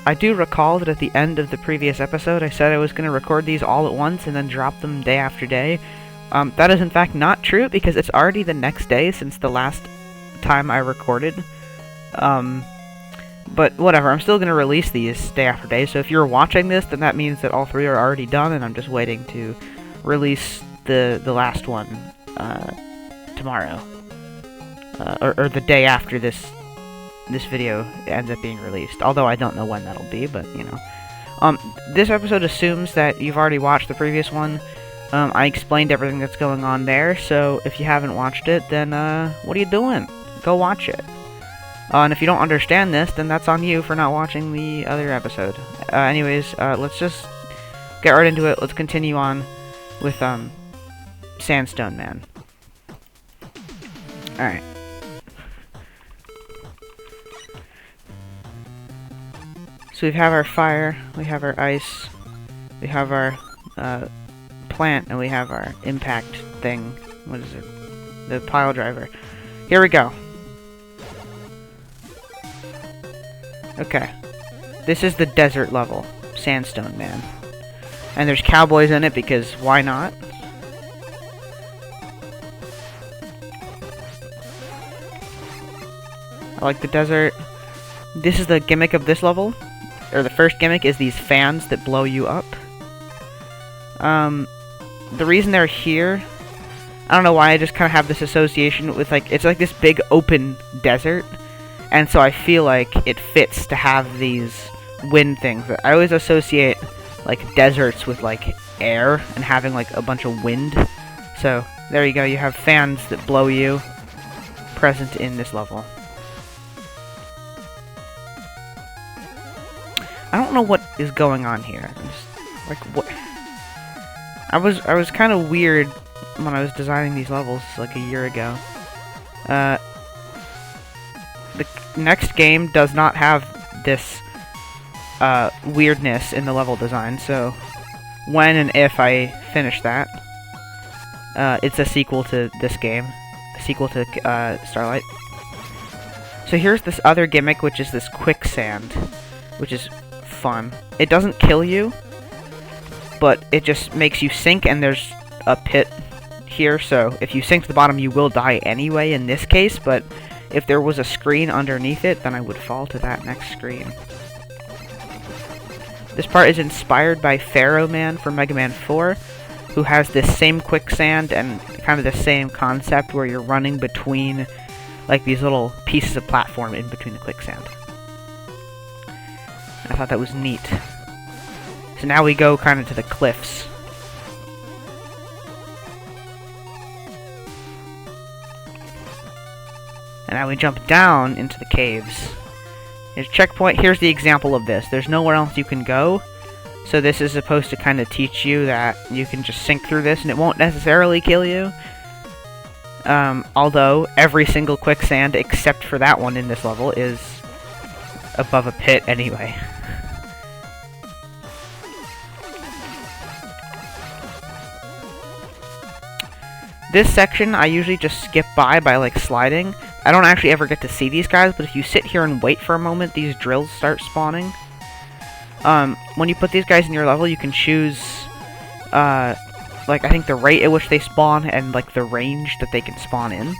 I do recall that at the end of the previous episode, I said I was going to record these all at once and then drop them day after day. That is in fact not true, because it's already the next day since the last time I recorded. But whatever, I'm still going to release these day after day, so if you're watching this, then that means that all 3 are already done, and I'm just waiting to release the last one tomorrow. Or the day after this video ends up being released. Although I don't know when that'll be, but, you know. This episode assumes that you've already watched the previous one. I explained everything that's going on there, so if you haven't watched it, then, what are you doing? Go watch it. And if you don't understand this, then that's on you for not watching the other episode. Anyways, let's just get right into it. Let's continue on with, Sandstone Man. Alright. So we have our fire, we have our ice, we have our, plant, and we have our impact thing. What is it? The pile driver. Here we go. Okay. This is the desert level. Sandstone Man. And there's cowboys in it because why not? I like the desert. This is the gimmick of this level. Or the first gimmick is these fans that blow you up. The reason they're here, I don't know why, I just kind of have this association with, like, it's like this big open desert, and so I feel like it fits to have these wind things. I always associate, like, deserts with, like, air and having, like, a bunch of wind. So, there you go, you have fans that blow you present in this level. I don't know what is going on here. I'm just, like, what? I was kind of weird when I was designing these levels like a year ago. The next game does not have this weirdness in the level design, so when and if I finish that, it's a sequel to this game, a sequel to Starlight. So here's this other gimmick, which is this quicksand, which is fun. It doesn't kill you, but it just makes you sink, and there's a pit here, so if you sink to the bottom, you will die anyway in this case, but if there was a screen underneath it, then I would fall to that next screen. This part is inspired by Pharaoh Man from Mega Man 4, who has this same quicksand and kind of the same concept where you're running between, like, these little pieces of platform in between the quicksand. I thought that was neat. So now we go kind of to the cliffs. And now we jump down into the caves. Here's a checkpoint. Here's the example of this. There's nowhere else you can go. So this is supposed to kind of teach you that you can just sink through this and it won't necessarily kill you. Although every single quicksand except for that one in this level is above a pit anyway. This section I usually just skip by like sliding. I don't actually ever get to see these guys, but if you sit here and wait for a moment, these drills start spawning. When you put these guys in your level, you can choose, like, I think the rate at which they spawn and, like, the range that they can spawn in.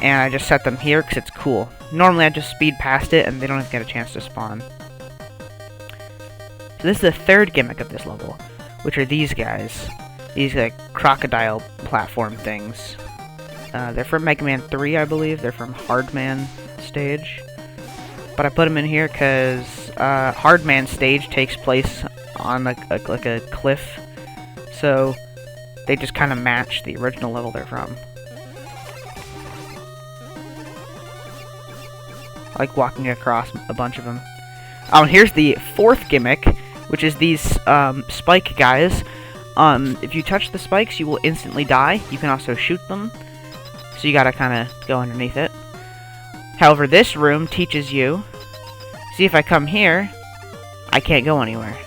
And I just set them here because it's cool. Normally I just speed past it and they don't even get a chance to spawn. So this is the third gimmick of this level, which are these guys. These, like, crocodile platform things. They're from Mega Man 3, I believe. They're from Hardman stage. But I put them in here because Hardman stage takes place on, like a cliff. So they just kind of match the original level they're from. I like walking across a bunch of them. Oh, and here's the fourth gimmick, which is these spike guys. If you touch the spikes, you will instantly die. You can also shoot them, so you gotta kind of go underneath it. However, this room teaches you... See, if I come here, I can't go anywhere.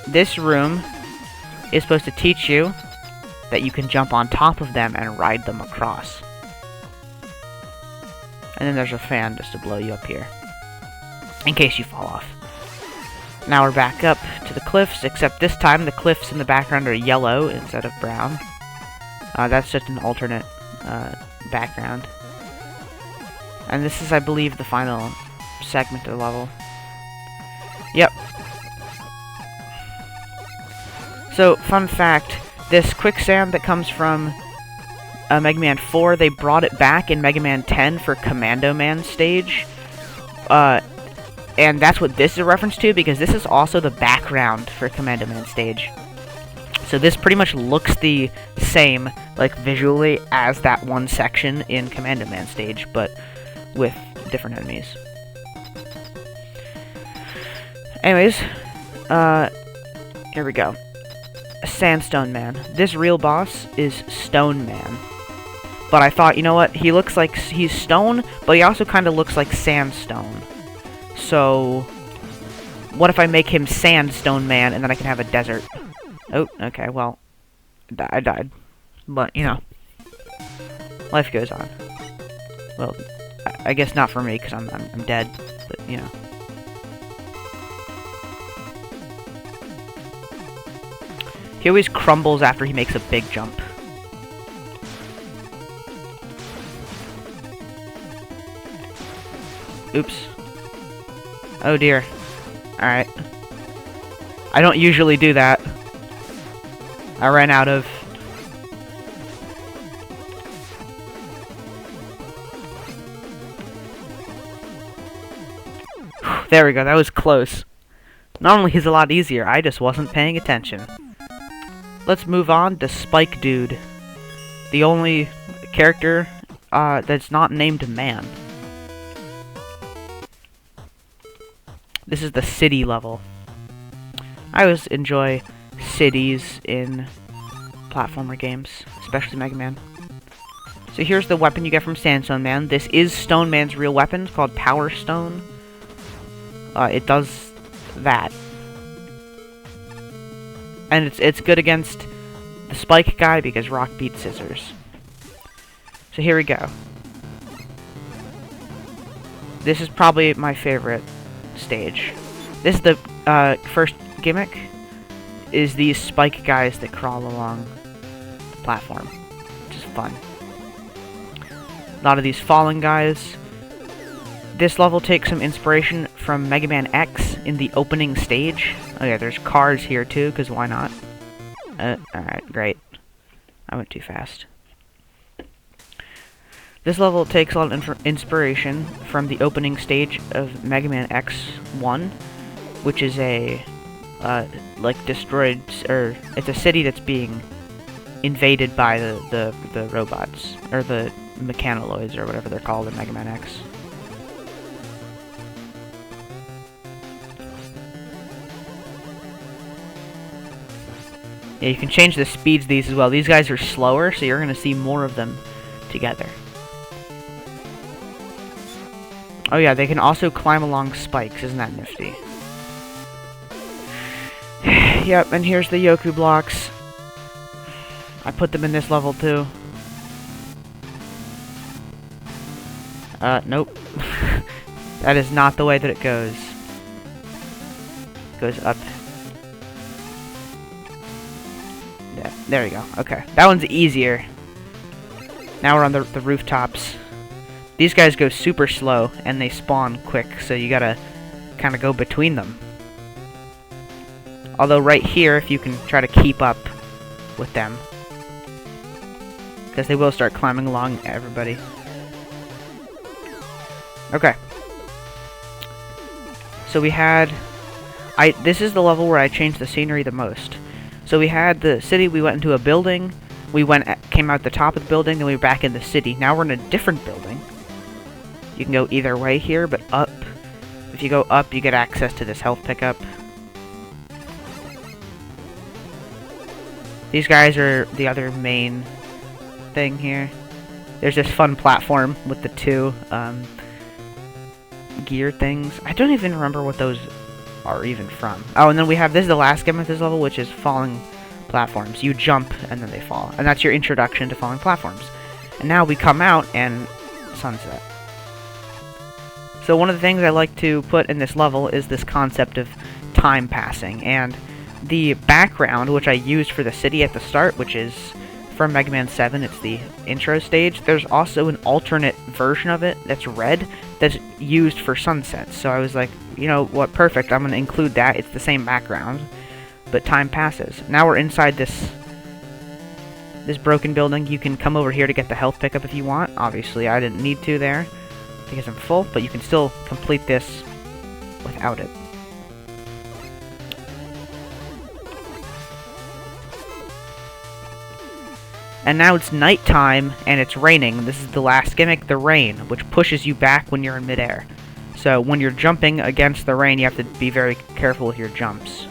This room is supposed to teach you that you can jump on top of them and ride them across. And then there's a fan just to blow you up here. in case you fall off. Now we're back up to the cliffs, except this time the cliffs in the background are yellow instead of brown. That's just an alternate background. And this is, I believe, the final segment of the level. Yep. So, fun fact, this quicksand that comes from Mega Man 4, they brought it back in Mega Man 10 for Commando Man stage. And that's what this is a reference to, because this is also the background for Commando Man stage. So this pretty much looks the same, like, visually, as that one section in Commando Man stage, but with different enemies. Anyways, here we go. Sandstone Man. This real boss is Stone Man. But I thought, you know what, he looks like he's stone, but he also kind of looks like sandstone. So, what if I make him Sandstone Man, and then I can have a desert? Oh, okay, well, I died. But, you know, life goes on. Well, I guess not for me, because I'm dead, but, you know. He always crumbles after he makes a big jump. Oops. Oh dear. Alright. I don't usually do that. I ran out of... There we go, that was close. Normally he's a lot easier, I just wasn't paying attention. Let's move on to Spike Dude. The only character that's not named Man. This is the city level. I always enjoy cities in platformer games, especially Mega Man. So here's the weapon you get from Sandstone Man. This is Stone Man's real weapon. It's called Power Stone. It does that. And it's good against the Spike guy because rock beats scissors. So here we go. This is probably my favorite stage. This is the first gimmick, is these Spike guys that crawl along the platform, which is fun. A lot of these falling guys. This level takes some inspiration from Mega Man X in the opening stage. Oh yeah, there's cars here too, because why not? Alright, great. I went too fast. This level takes a lot of inspiration from the opening stage of Mega Man X1, which is a, like, destroyed, or it's a city that's being invaded by the robots, or the mechanoloids, or whatever they're called in Mega Man X. Yeah, you can change the speeds of these as well. These guys are slower, so you're going to see more of them together. Oh yeah, they can also climb along spikes. Isn't that nifty? Yep, and here's the Yoku blocks. I put them in this level too. Nope. That is not the way that it goes. It goes up. Yeah, there we go. Okay, that one's easier. Now we're on the rooftops. These guys go super slow, and they spawn quick, so you gotta kind of go between them. Although right here, if you can try to keep up with them, because they will start climbing along everybody. Okay. So we had... this is the level where I changed the scenery the most. So we had the city, we went into a building, came out the top of the building, then we were back in the city. Now we're in a different building. You can go either way here, but up. If you go up, you get access to this health pickup. These guys are the other main thing here. There's this fun platform with the two gear things. I don't even remember what those are even from. Oh, and then we have, this is the last game of this level, which is falling platforms. You jump, and then they fall. And that's your introduction to falling platforms. And now we come out, and sunset. So one of the things I like to put in this level is this concept of time passing, and the background, which I used for the city at the start, which is from Mega Man 7, it's the intro stage, there's also an alternate version of it that's red that's used for sunsets. So I was like, you know what, perfect, I'm going to include that. It's the same background, but time passes. Now we're inside this broken building. You can come over here to get the health pickup if you want. Obviously, I didn't need to there because I'm full, but you can still complete this without it. And now it's nighttime, and it's raining. This is the last gimmick, the rain, which pushes you back when you're in midair. So when you're jumping against the rain, you have to be very careful with your jumps.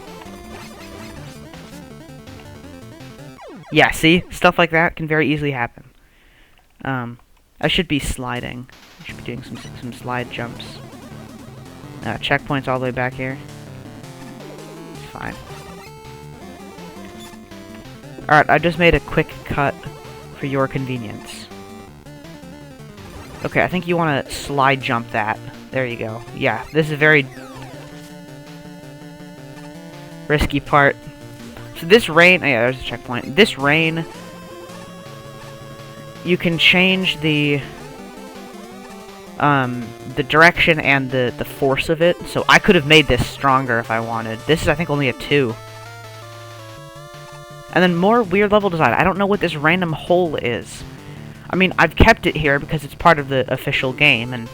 Yeah, see? Stuff like that can very easily happen. I should be sliding. I should be doing some slide jumps. Checkpoints all the way back here. It's fine. Alright, I just made a quick cut for your convenience. Okay, I think you want to slide jump that. There you go. Yeah, this is a very risky part. So this rain... yeah, there's a checkpoint. This rain... you can change the direction and the force of it. So I could have made this stronger if I wanted. This is, I think, only a 2. And then more weird level design. I don't know what this random hole is. I mean, I've kept it here because it's part of the official game, and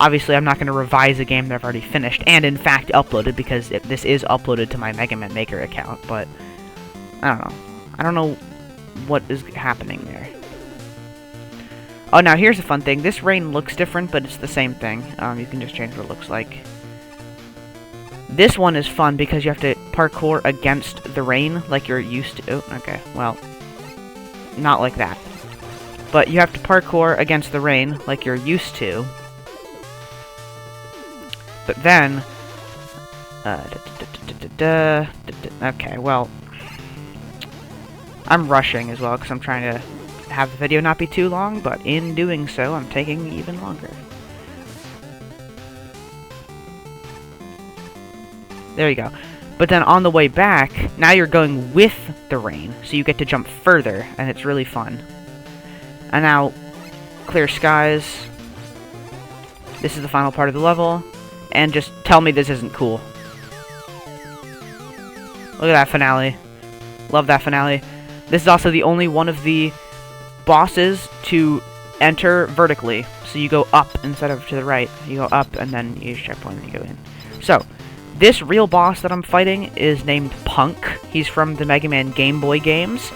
obviously I'm not going to revise a game that I've already finished, and in fact uploaded, because this is uploaded to my Mega Man Maker account, but I don't know. I don't know what is happening there. Oh, now here's a fun thing. This rain looks different, but it's the same thing. You can just change what it looks like. This one is fun because you have to parkour against the rain like you're used to. Oh, okay, well, not like that. But you have to parkour against the rain like you're used to. But then... okay, well... I'm rushing as well because I'm trying to have the video not be too long, but in doing so, I'm taking even longer. There you go. But then on the way back, now you're going with the rain, so you get to jump further, and it's really fun. And now, clear skies. This is the final part of the level, and just tell me this isn't cool. Look at that finale. Love that finale. This is also the only one of the bosses to enter vertically. So you go up instead of to the right. You go up, and then you use checkpoint, and you go in. So, this real boss that I'm fighting is named Punk. He's from the Mega Man Game Boy games.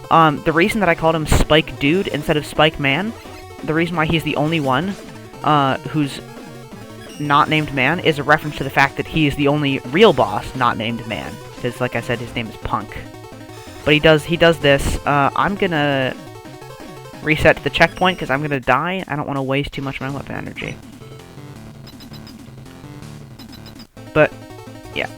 The reason that I called him Spike Dude instead of Spike Man, the reason why he's the only one who's not named Man, is a reference to the fact that he is the only real boss not named Man. Because, like I said, his name is Punk. But he does this. I'm gonna reset to the checkpoint because I'm gonna die. I don't want to waste too much of my weapon energy. But, yeah.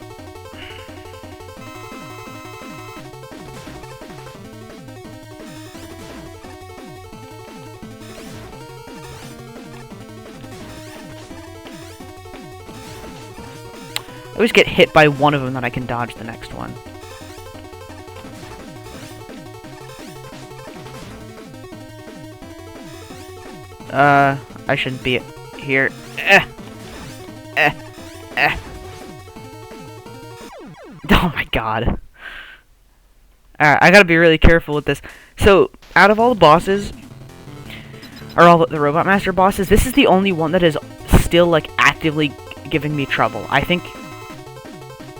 I always get hit by one of them, then I can dodge the next one. I shouldn't be here. Oh my god. Alright, I gotta be really careful with this. So, out of all the bosses, or all the Robot Master bosses, this is the only one that is still, like, actively giving me trouble. I think,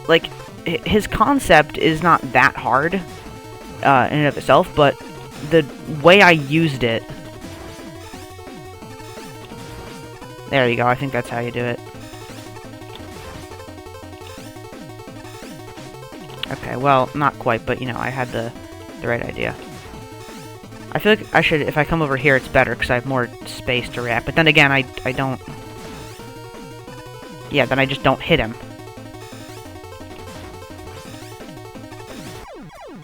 like, his concept is not that hard, in and of itself, but the way I used it... There you go, I think that's how you do it. Okay, well, not quite, but, you know, I had the right idea. I feel like I should, if I come over here, it's better, because I have more space to react. But then again, I don't... Yeah, then I just don't hit him.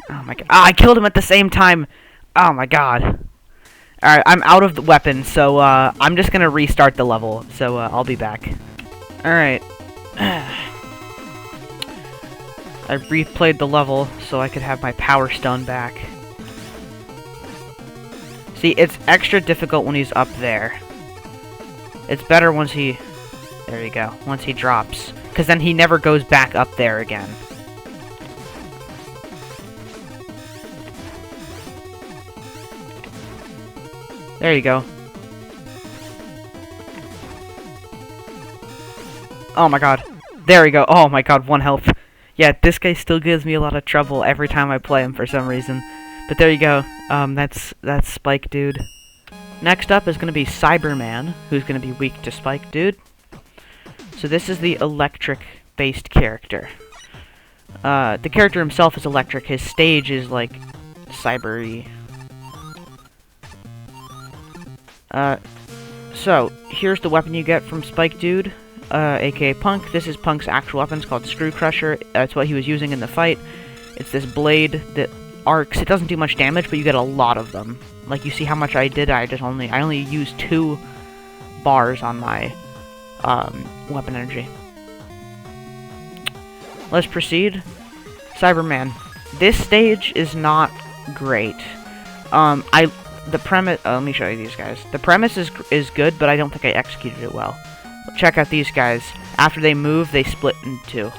Oh my god. Ah, I killed him at the same time! Oh my god. Alright, I'm out of the weapon, so I'm just gonna restart the level, so I'll be back. Alright. I replayed the level so I could have my Power Stone back. See, it's extra difficult when he's up there. It's better once he... There you go. Once he drops. Because then he never goes back up there again. There you go. Oh my god. There we go. Oh my god, 1 health. Yeah, this guy still gives me a lot of trouble every time I play him for some reason. But there you go. That's Spike Dude. Next up is going to be Cyberman, who's going to be weak to Spike Dude. So this is the electric-based character. The character himself is electric. His stage is, like, cyber-y. So, here's the weapon you get from Spike Dude, aka Punk. This is Punk's actual weapon. It's called Screw Crusher. That's what he was using in the fight. It's this blade that arcs. It doesn't do much damage, but you get a lot of them. Like, you see how much I did? I only used 2 bars on my weapon energy. Let's proceed. Cyberman. This stage is not great. The premise... let me show you these guys. The premise is good, but I don't think I executed it well. Check out these guys. After they move, they split in 2.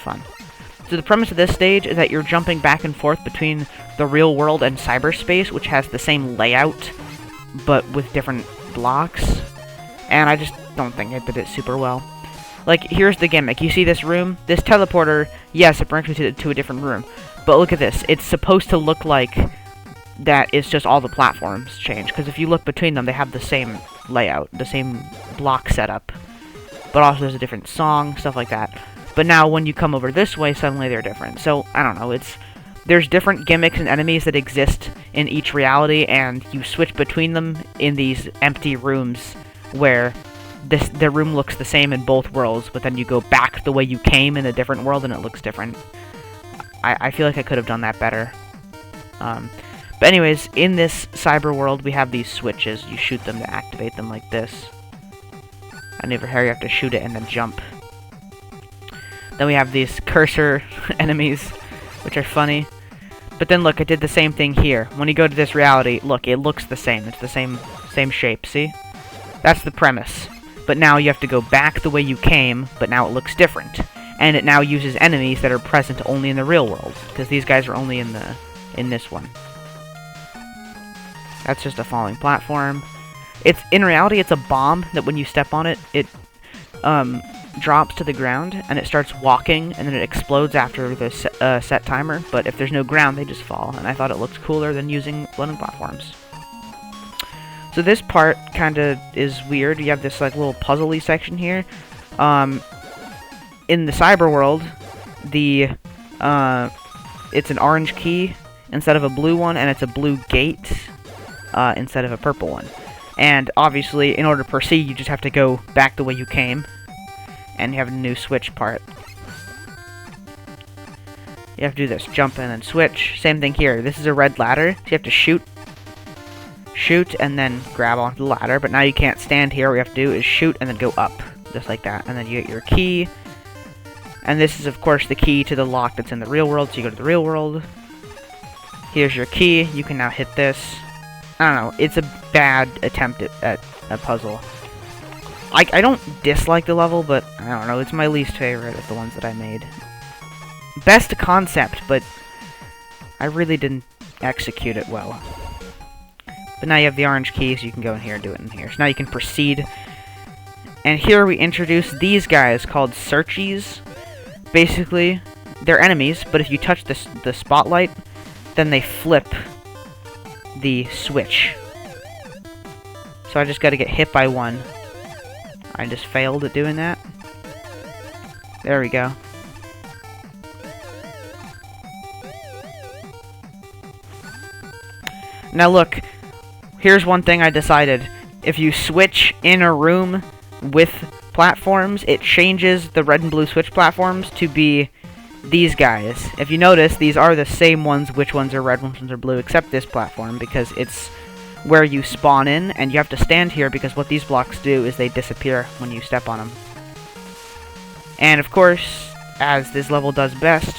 Fun. So the premise of this stage is that you're jumping back and forth between the real world and cyberspace, which has the same layout, but with different blocks. And I just don't think I did it super well. Like, here's the gimmick. You see this room? This teleporter, yes, it brings me to a different room. But look at this. It's supposed to look like that it's just all the platforms change. Because if you look between them, they have the same layout, the same block setup. But also there's a different song, stuff like that. But now when you come over this way, suddenly they're different. So, I don't know, there's different gimmicks and enemies that exist in each reality, and you switch between them in these empty rooms where the room looks the same in both worlds, but then you go back the way you came in a different world and it looks different. I feel like I could have done that better. But anyways, in this cyber world, we have these switches. You shoot them to activate them like this. And over here, you have to shoot it and then jump. Then we have these cursor enemies, which are funny. But then look, I did the same thing here. When you go to this reality, look, it looks the same. It's the same shape, see? That's the premise. But now you have to go back the way you came, but now it looks different. And it now uses enemies that are present only in the real world, because these guys are only in this one. That's just a falling platform. In reality, it's a bomb that when you step on it, it drops to the ground, and it starts walking, and then it explodes after the set timer. But if there's no ground, they just fall, and I thought it looked cooler than using floating platforms. So this part kind of is weird. You have this like little puzzly section here. In the cyber world, it's an orange key instead of a blue one, and it's a blue gate instead of a purple one. And obviously, in order to proceed, you just have to go back the way you came, and you have a new switch part. You have to do this, jump in and switch. Same thing here. This is a red ladder, so you have to shoot, and then grab onto the ladder. But now you can't stand here. What you have to do is shoot and then go up, just like that. And then you get your key. And this is, of course, the key to the lock that's in the real world, so you go to the real world. Here's your key. You can now hit this. I don't know. It's a bad attempt at a puzzle. I don't dislike the level, but I don't know. It's my least favorite of the ones that I made. Best concept, but I really didn't execute it well. But now you have the orange key, so you can go in here and do it in here. So now you can proceed. And here we introduce these guys called Searchies. Basically, they're enemies, but if you touch the spotlight, then they flip the switch. So I just got to get hit by one. I just failed at doing that. There we go. Now look, here's one thing I decided. If you switch in a room with platforms, it changes the red and blue switch platforms to be these guys. If you notice, these are the same ones, which ones are red, which ones are blue, except this platform, because it's where you spawn in, and you have to stand here because what these blocks do is they disappear when you step on them. And of course, as this level does best,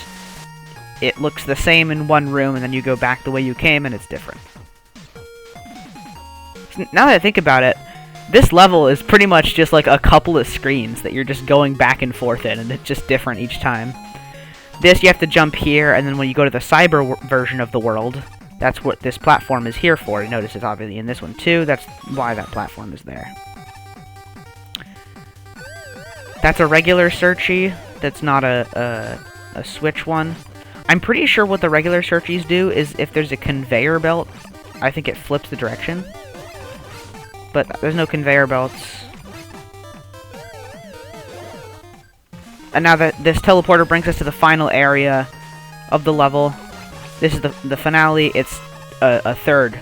it looks the same in one room, and then you go back the way you came, and it's different. Now that I think about it, this level is pretty much just like a couple of screens that you're just going back and forth in, and it's just different each time. This, you have to jump here, and then when you go to the cyber version of the world, that's what this platform is here for. You notice it's obviously in this one too, that's why that platform is there. That's a regular searchy, that's not a switch one. I'm pretty sure what the regular searchies do is if there's a conveyor belt, I think it flips the direction. But there's no conveyor belts. And now that this teleporter brings us to the final area of the level. This is the finale. It's a third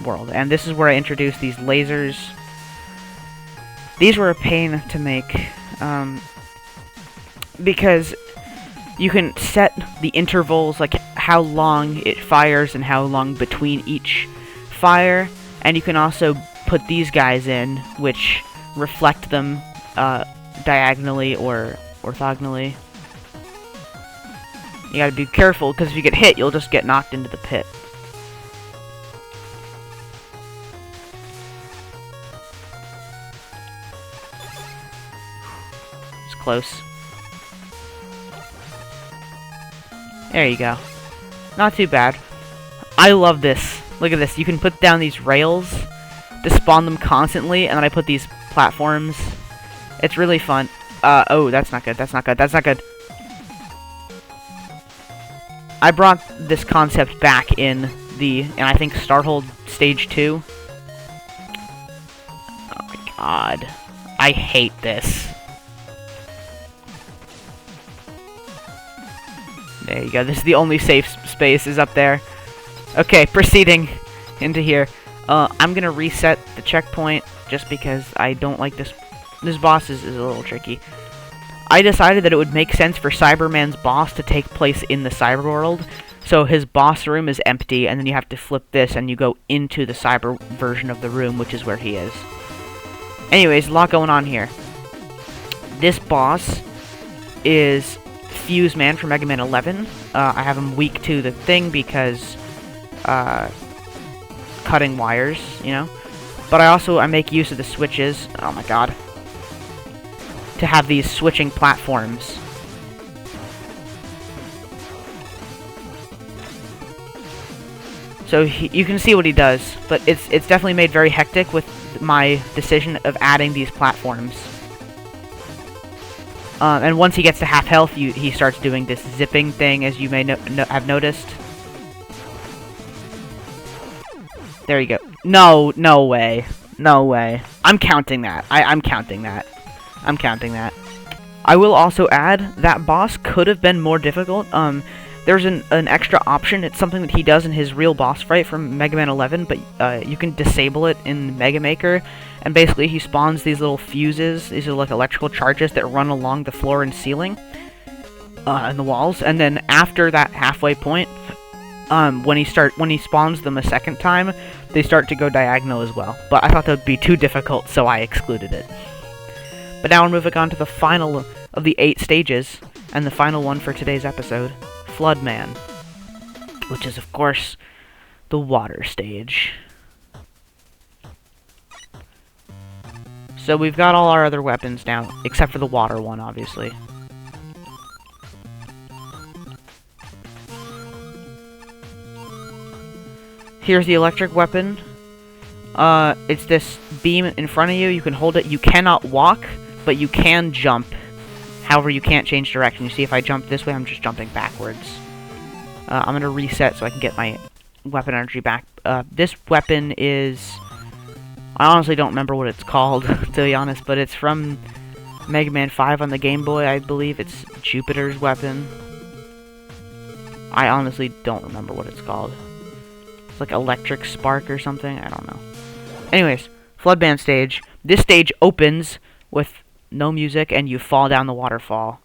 world. And this is where I introduced these lasers. These were a pain to make. Because you can set the intervals, like how long it fires and how long between each fire. And you can also put these guys in, which reflect them diagonally or orthogonally. You gotta be careful, because if you get hit, you'll just get knocked into the pit. It's close. There you go. Not too bad. I love this. Look at this. You can put down these rails to spawn them constantly, and then I put these platforms. It's really fun. Oh, that's not good. That's not good. That's not good. I brought this concept back in I think, Starhold Stage 2. Oh my god. I hate this. There you go. This is the only safe space is up there. Okay, proceeding into here. I'm gonna reset the checkpoint just because I don't like this. This boss is a little tricky. I decided that it would make sense for Cyberman's boss to take place in the cyber world. So his boss room is empty, and then you have to flip this, and you go into the cyber version of the room, which is where he is. Anyways, a lot going on here. This boss is Fuse Man from Mega Man 11. I have him weak to the thing because cutting wires, you know. But I make use of the switches. Oh my god. To have these switching platforms. So you can see what he does, but it's definitely made very hectic with my decision of adding these platforms. And once he gets to half health, he starts doing this zipping thing, as you may have noticed. There you go. No way. No way. I'm counting that. I'm counting that. I'm counting that. I will also add that boss could have been more difficult. There's an extra option. It's something that he does in his real boss fight from Mega Man 11, but you can disable it in Mega Maker. And basically, he spawns these little fuses. These are like electrical charges that run along the floor and ceiling, and the walls. And then after that halfway point, when he spawns them a second time, they start to go diagonal as well. But I thought that would be too difficult, so I excluded it. But now we're moving on to the final of the 8 stages, and the final one for today's episode, Flood Man, which is, of course, the water stage. So we've got all our other weapons now, except for the water one, obviously. Here's the electric weapon. It's this beam in front of you. You can hold it. You cannot walk, but you can jump. However, you can't change direction. You see, if I jump this way, I'm just jumping backwards. I'm going to reset so I can get my weapon energy back. This weapon is... I honestly don't remember what it's called, to be honest, but it's from Mega Man 5 on the Game Boy, I believe. It's Jupiter's weapon. I honestly don't remember what it's called. It's like Electric Spark or something? I don't know. Anyways, Floodman stage. This stage opens with no music, and you fall down the waterfall.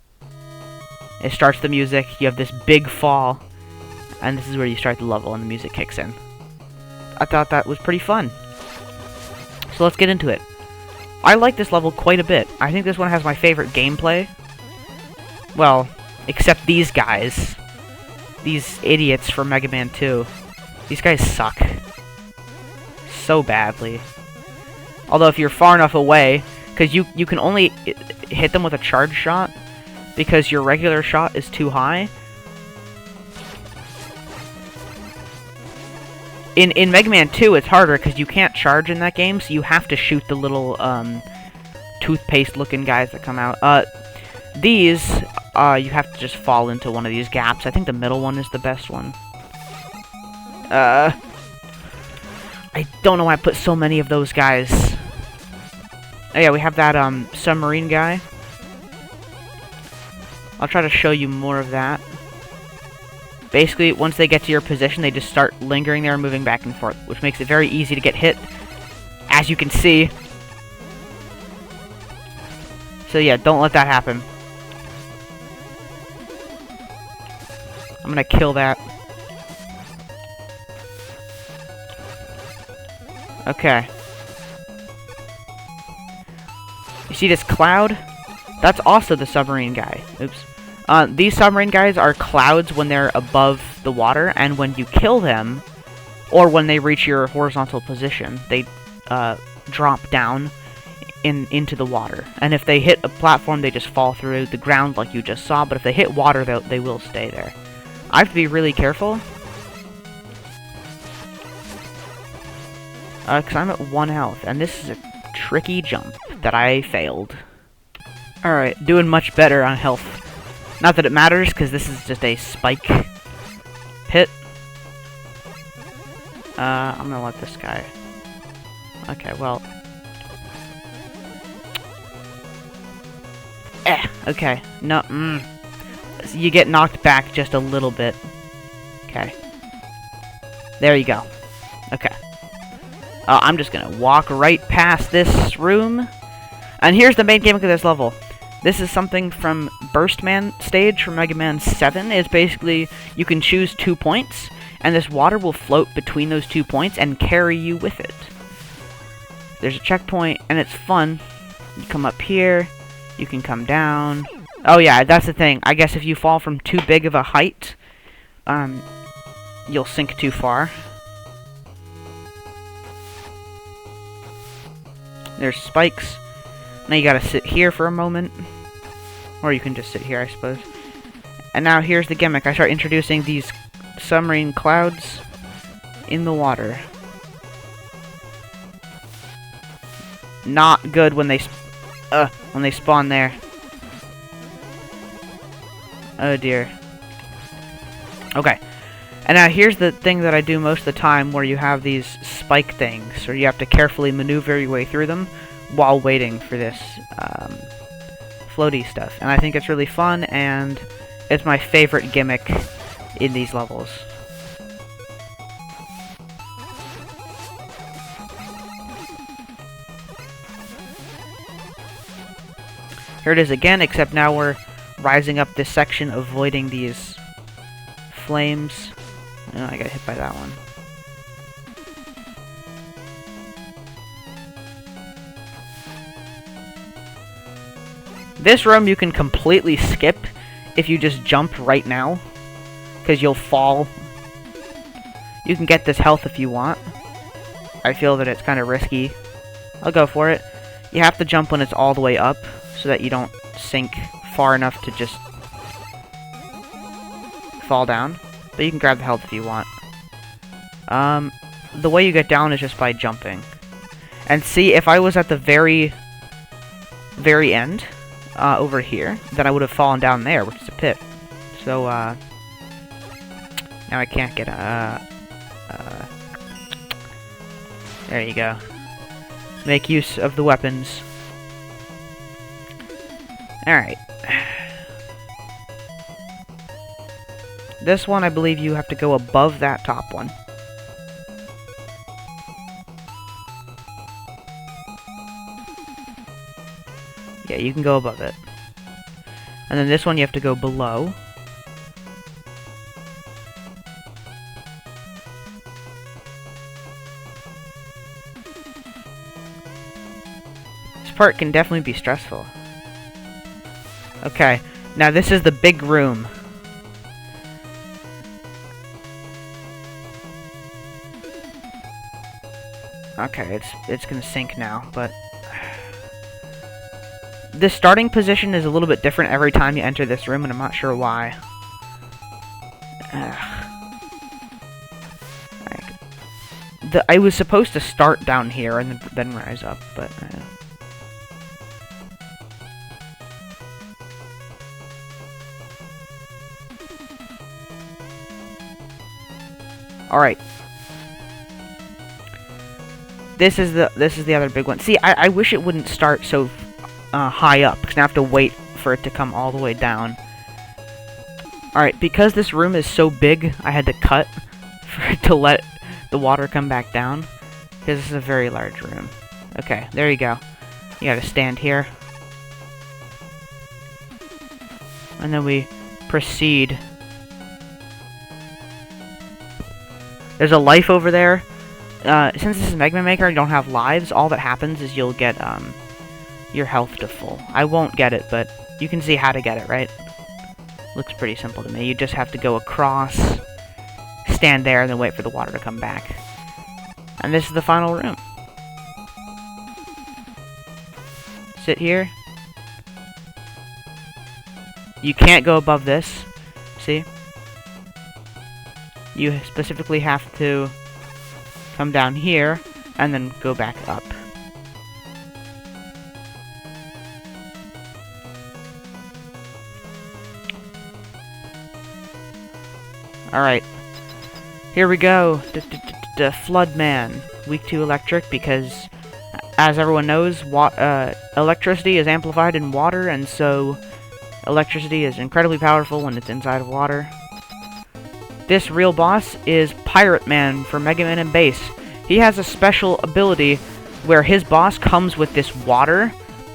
It starts the music, you have this big fall, and this is where you start the level and the music kicks in. I thought that was pretty fun. So let's get into it. I like this level quite a bit. I think this one has my favorite gameplay. Well, except these guys. These idiots from Mega Man 2. These guys suck. So badly. Although if you're far enough away, because you can only hit them with a charge shot, because your regular shot is too high. In Mega Man 2, it's harder because you can't charge in that game, so you have to shoot the little toothpaste-looking guys that come out. These, you have to just fall into one of these gaps. I think the middle one is the best one. I don't know why I put so many of those guys. Oh yeah, we have that submarine guy. I'll try to show you more of that. Basically, once they get to your position, they just start lingering there and moving back and forth, which makes it very easy to get hit, as you can see. So yeah, don't let that happen. I'm gonna kill that. Okay. You see this cloud? That's also the submarine guy. Oops. These submarine guys are clouds when they're above the water, and when you kill them, or when they reach your horizontal position, they drop down into the water. And if they hit a platform, they just fall through the ground like you just saw, but if they hit water, they will stay there. I have to be really careful, because I'm at 1 health, and this is a tricky jump that I failed. Alright, doing much better on health. Not that it matters, because this is just a spike pit. I'm gonna let this guy... Okay, well... okay. No, So you get knocked back just a little bit. Okay. There you go. Okay. I'm just gonna walk right past this room. And here's the main gimmick of this level. This is something from Burst Man stage from Mega Man 7. It's basically, you can choose 2 points, and this water will float between those 2 points and carry you with it. There's a checkpoint, and it's fun. You come up here, you can come down. Oh yeah, that's the thing. I guess if you fall from too big of a height, you'll sink too far. There's spikes. Now you gotta sit here for a moment. Or you can just sit here, I suppose. And now here's the gimmick. I start introducing these submarine clouds in the water. Not good when they spawn there. Oh dear. Okay. And now here's the thing that I do most of the time, where you have these spike things, or you have to carefully maneuver your way through them while waiting for this floaty stuff. And I think it's really fun, and it's my favorite gimmick in these levels. Here it is again, except now we're rising up this section, avoiding these flames. Oh, I got hit by that one. This room you can completely skip if you just jump right now, because you'll fall. You can get this health if you want. I feel that it's kind of risky. I'll go for it. You have to jump when it's all the way up, so that you don't sink far enough to just fall down. But you can grab the health if you want. The way you get down is just by jumping. And see, if I was at the very end, over here, then I would have fallen down there, which is a pit. So, now I can't get, there you go. Make use of the weapons. Alright. This one, I believe you have to go above that top one. Yeah, you can go above it. And then this one you have to go below. This part can definitely be stressful. Okay, now this is the big room. Okay, it's gonna sink now, but the starting position is a little bit different every time you enter this room, and I'm not sure why. I was supposed to start down here and then rise up, but all right. This is the other big one. See, I wish it wouldn't start so high up, because I have to wait for it to come all the way down. Alright, because this room is so big, I had to cut for it to let the water come back down, because this is a very large room. Okay, there you go. You gotta stand here. And then we proceed. There's a life over there. Since this is Mega Man Maker and you don't have lives, all that happens is you'll get your health to full. I won't get it, but you can see how to get it, right? Looks pretty simple to me. You just have to go across, stand there, and then wait for the water to come back. And this is the final room. Sit here. You can't go above this. See? You specifically have to come down here, and then go back up. Alright. Here we go. The Flood Man. Weak to electric, because, as everyone knows, electricity is amplified in water, and so electricity is incredibly powerful when it's inside of water. This real boss is Pirate Man for Mega Man and Bass. He has a special ability where his boss comes with this water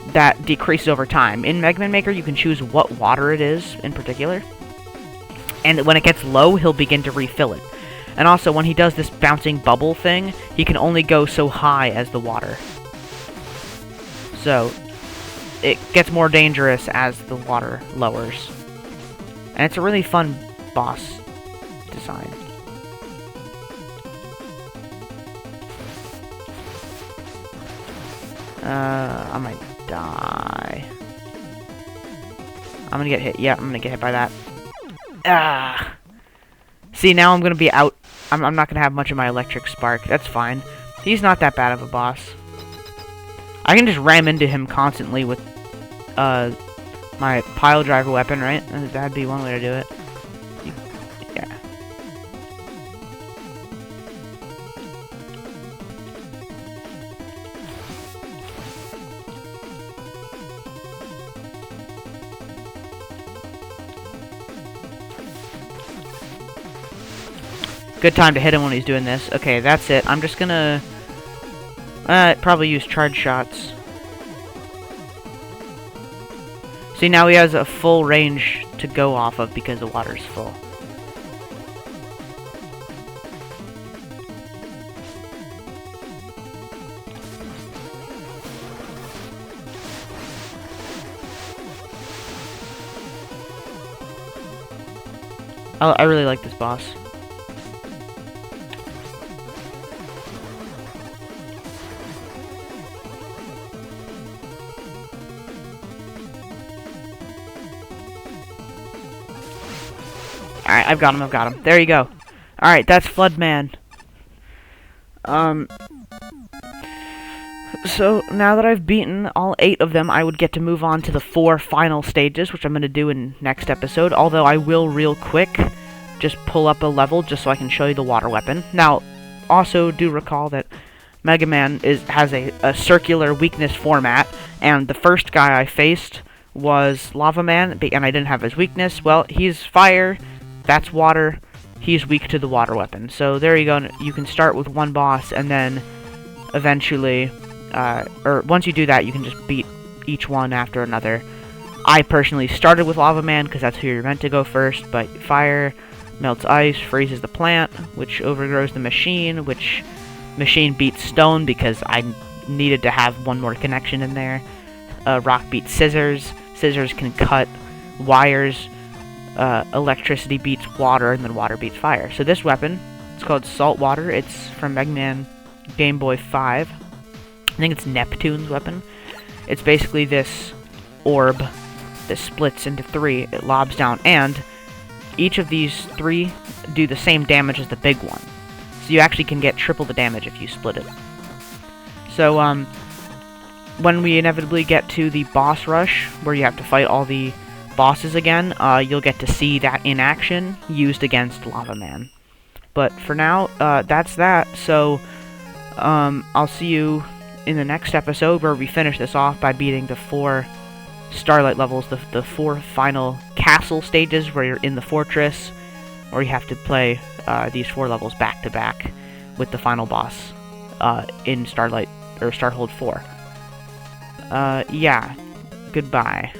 that decreases over time. In Mega Man Maker, you can choose what water it is in particular. And when it gets low, he'll begin to refill it. And also, when he does this bouncing bubble thing, he can only go so high as the water. So, it gets more dangerous as the water lowers. And it's a really fun boss design. I might die. I'm gonna get hit. Yeah, I'm gonna get hit by that. Ah! See, now I'm gonna be out. I'm not gonna have much of my electric spark. That's fine. He's not that bad of a boss. I can just ram into him constantly with my pile driver weapon, right? That'd be one way to do it. Yeah. Good time to hit him when he's doing this. Okay, that's it. I'm just gonna probably use charge shots. See, now he has a full range to go off of because the water's full. I really like this boss. Alright, I've got him. There you go. Alright, that's Flood Man. So, now that I've beaten all 8 of them, I would get to move on to the 4 final stages, which I'm going to do in next episode, although I will real quick just pull up a level just so I can show you the water weapon. Now, also do recall that Mega Man has a circular weakness format, and the first guy I faced was Lava Man, and I didn't have his weakness. Well, he's fire, that's water, he's weak to the water weapon. So there you go, you can start with one boss, and then eventually, or once you do that, you can just beat each one after another. I personally started with Lava Man because that's who you're meant to go first, but fire melts ice, freezes the plant, which overgrows the machine, which machine beats stone because I needed to have one more connection in there. Rock beats scissors. Scissors can cut wires. Electricity beats water, and then water beats fire. So this weapon, it's called Salt Water. It's from Mega Man Game Boy 5. I think it's Neptune's weapon. It's basically this orb that splits into 3. It lobs down, and each of these 3 do the same damage as the big one. So you actually can get triple the damage if you split it. So, when we inevitably get to the boss rush, where you have to fight all the bosses again, you'll get to see that in action used against Lava Man. But for now, that's that. So, I'll see you in the next episode where we finish this off by beating the 4 Starlight levels, the 4 final castle stages where you're in the fortress, or you have to play these 4 levels back to back with the final boss in Starlight or Starhold 4. Yeah, goodbye.